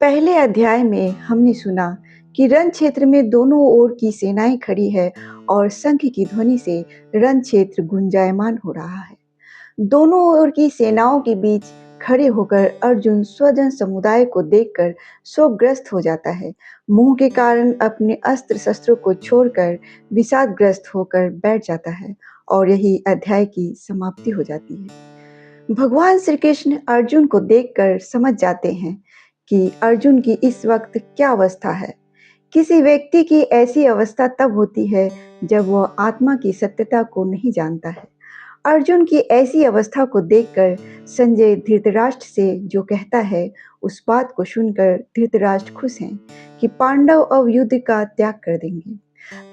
पहले अध्याय में हमने सुना कि रण क्षेत्र में दोनों ओर की सेनाएं खड़ी है और शंख की ध्वनि से रण क्षेत्र गुंजायमान हो रहा है। दोनों ओर की सेनाओं के बीच खड़े होकर अर्जुन स्वजन समुदाय को देखकर शोकग्रस्त हो जाता है। मोह के कारण अपने अस्त्र शस्त्रों को छोड़कर विषादग्रस्त होकर बैठ जाता है और यही अध्याय की समाप्ति हो जाती है। भगवान श्री कृष्ण अर्जुन को देखकर समझ जाते हैं कि अर्जुन की इस वक्त क्या अवस्था है। किसी व्यक्ति की ऐसी अवस्था तब होती है जब वह आत्मा की सत्यता को नहीं जानता है। अर्जुन की ऐसी अवस्था को देखकर संजय धृतराष्ट्र से जो कहता है, उस बात को सुनकर धृतराष्ट्र खुश हैं कि पांडव अब युद्ध का त्याग कर देंगे।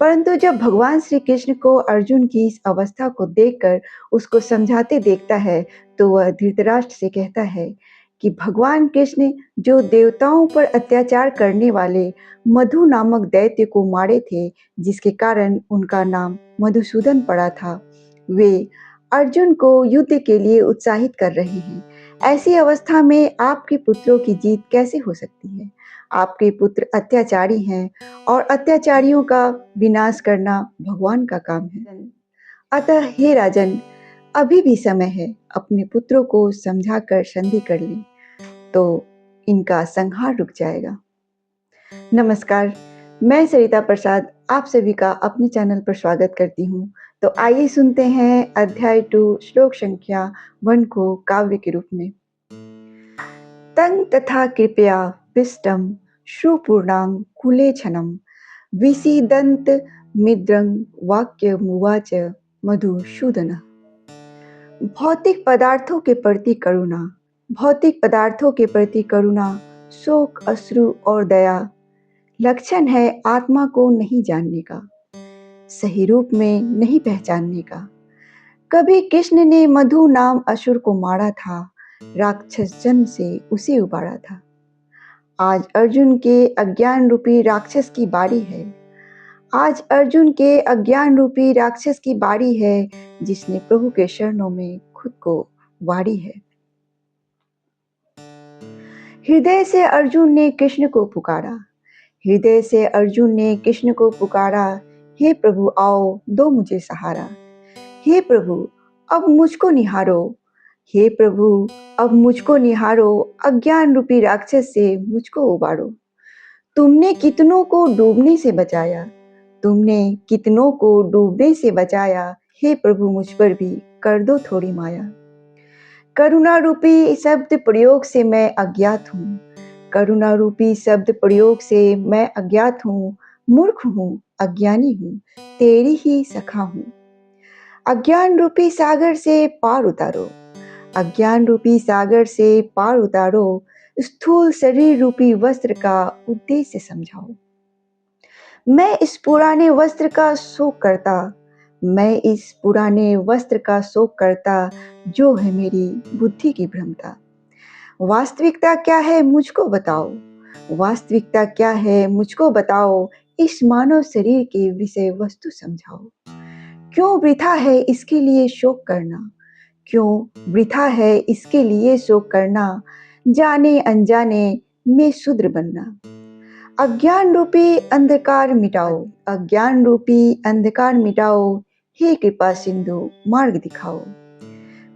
परंतु जब भगवान श्री कृष्ण को अर्जुन की इस अवस्था को देखकर उसको समझाते देखता है, तो वह धृतराष्ट्र से कहता है कि भगवान कृष्ण जो देवताओं पर अत्याचार करने वाले मधु नामक दैत्य को मारे थे, जिसके कारण उनका नाम मधुसूदन पड़ा था, वे अर्जुन को युद्ध के लिए उत्साहित कर रहे हैं। ऐसी अवस्था में आपके पुत्रों की जीत कैसे हो सकती है? आपके पुत्र अत्याचारी हैं और अत्याचारियों का विनाश करना भगवान का काम है। अतः हे राजन, अभी भी समय है, अपने पुत्रों को समझाकर संधि कर लें, तो इनका संहार रुक जाएगा। नमस्कार, मैं सरिता प्रसाद आप सभी का अपने चैनल पर स्वागत करती हूँ। तो आइए सुनते हैं अध्याय 2 श्लोक संख्या 1 को काव्य के रूप में। तं तथा कृपया पिष्टम श्रुपूर्णां कुलेच्छनं विसीदन्त मिद्रं वाक्यमुवाच मधुसूदनः। भौतिक पदार्थों के प्रति करुणा, भौतिक पदार्थों के प्रति करुणा, शोक, अश्रु और दया लक्षण है आत्मा को नहीं जानने का, सही रूप में नहीं पहचानने का। कभी कृष्ण ने मधु नाम असुर को मारा था, राक्षस जन्म से उसे उबारा था। आज अर्जुन के अज्ञान रूपी राक्षस की बारी है। आज अर्जुन के अज्ञान रूपी राक्षस की बारी है, जिसने प्रभु के शरणों में खुद को वारी है। हृदय से अर्जुन ने कृष्ण को पुकारा, हृदय से अर्जुन ने कृष्ण को पुकारा, हे प्रभु आओ दो मुझे सहारा। हे प्रभु अब मुझको निहारो, हे प्रभु अब मुझको निहारो, अज्ञान रूपी राक्षस से मुझको उबारो। तुमने कितनों को डूबने से बचाया, तुमने कितनों को डूबने से बचाया, हे प्रभु मुझ पर भी कर दो थोड़ी माया। करुणा रूपी शब्द प्रयोग से मैं अज्ञात हूँ, करुणा रूपी शब्द प्रयोग से मैं अज्ञात हूँ, मूर्ख हूँ, अज्ञानी हूँ, तेरी ही सखा हूँ। अज्ञान रूपी सागर से पार उतारो, अज्ञान रूपी सागर से पार उतारो, स्थूल शरीर रूपी वस्त्र का उद्देश्य समझाओ। मैं इस पुराने वस्त्र का शोक करता, मैं इस पुराने वस्त्र का शोक करता, जो है मेरी बुद्धि की भ्रमता। वास्तविकता क्या है मुझको बताओ, वास्तविकता क्या है मुझको बताओ, इस मानव शरीर के विषय वस्तु समझाओ। क्यों वृथा है इसके लिए शोक करना, क्यों वृथा है इसके लिए शोक करना, जाने अनजाने में शूद्र बनना। अज्ञान रूपी अंधकार मिटाओ, अज्ञान रूपी अंधकार मिटाओ, हे कृपा सिंधु मार्ग दिखाओ।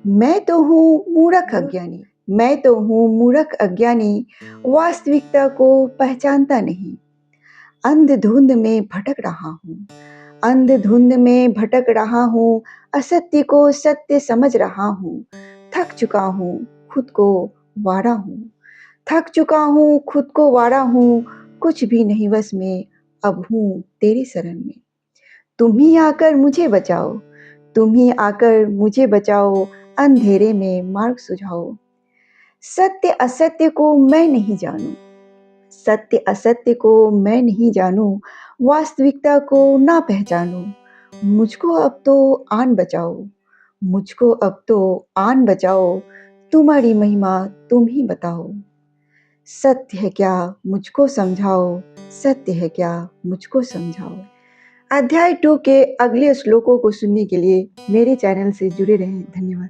मैं तो हूँ मूर्ख अज्ञानी, मैं तो हूँ मूर्ख अज्ञानी, वास्तविकता को पहचानता नहीं। अंधधुंध में भटक रहा हूँ, अंधधुंध में भटक रहा हूँ, असत्य को सत्य समझ रहा हूँ। थक चुका हूँ, खुद को वारा हूँ, थक चुका हूँ, खुद को वारा हूँ, कुछ भी नहीं बस में, अब हूँ तेरी शरण में। तुम ही आकर मुझे बचाओ, तुम ही आकर मुझे बचाओ, अंधेरे में मार्ग सुझाओ। सत्य असत्य को मैं नहीं जानूं, सत्य असत्य को मैं नहीं जानूं, वास्तविकता को ना पहचानूं। मुझको अब तो आन बचाओ, मुझको अब तो आन बचाओ, तुम्हारी महिमा तुम ही बताओ। सत्य है क्या मुझको समझाओ, सत्य है क्या मुझको समझाओ। अध्याय 2 के अगले श्लोकों को सुनने के लिए मेरे चैनल से जुड़े रहें। धन्यवाद।